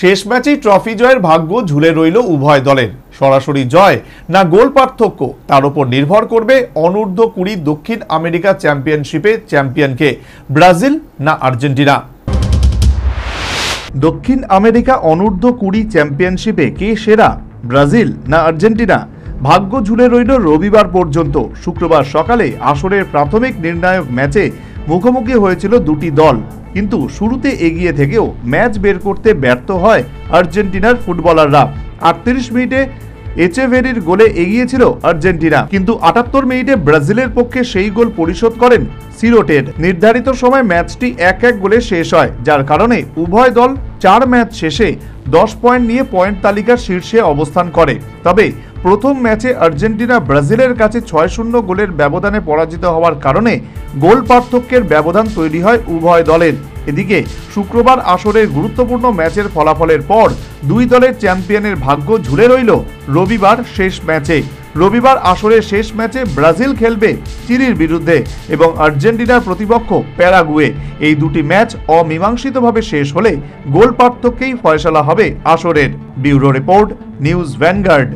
শেষ ম্যাচেই ট্রফি জয়ের ভাগ্য ঝুলে রইল উভয় দলের। সরাসরি জয় না গোল পার্থক্য, তার উপর নির্ভর করবে অনূর্ধ্ব-20 দক্ষিণ আমেরিকা চ্যাম্পিয়নশিপে চ্যাম্পিয়নকে ব্রাজিল না আর্জেন্টিনা। দক্ষিণ আমেরিকা অনূর্ধ্ব-20 চ্যাম্পিয়নশিপে কে সেরা, ব্রাজিল না আর্জেন্টিনা? ভাগ্য ঝুলে রইল রবিবার পর্যন্ত। শুক্রবার সকালে আসরের প্রাথমিক নির্ণায়ক ম্যাচে মুখোমুখি হয়েছিল দুটি দল, কিন্তু শুরুতে এগিয়ে থেকেও ম্যাচ বের করতে ব্যর্থ হয় আর্জেন্টিনার ফুটবলাররা। 38 মিনিটে এচেভেরির গোলে এগিয়েছিল আর্জেন্টিনা, কিন্তু 78 মিনিটে ব্রাজিলের পক্ষে সেই গোল পরিশোধ করেন সিরোটের। নির্ধারিত সময় ম্যাচটি 1-1 গোলে শেষ হয়, যার কারণে উভয় দল 4 ম্যাচ শেষে 10 পয়েন্ট নিয়ে পয়েন্ট তালিকার শীর্ষে অবস্থান করে। তবে প্রথম ম্যাচে আর্জেন্টিনা ব্রাজিলের কাছে 6-0 গোলের ব্যবধানে পরাজিত হওয়ার কারণে গোল পার্থক্যের ব্যবধান তৈরি হয় উভয় দলের। এদিকে শুক্রবার আসরের গুরুত্বপূর্ণ ম্যাচের ফলাফলের পর দুই দলের চ্যাম্পিয়নের ভাগ্য ঝুলে রইল রবিবার শেষ ম্যাচে। রবিবার আসরের শেষ ম্যাচে ব্রাজিল খেলবে চিলির বিরুদ্ধে এবং আর্জেন্টিনার প্রতিপক্ষ প্যারাগুয়ে। এই দুটি ম্যাচ অমীমাংসিতভাবে শেষ হলে গোল পার্থক্যেই ফয়সালা হবে আসরের। Bureau report, news vanguard.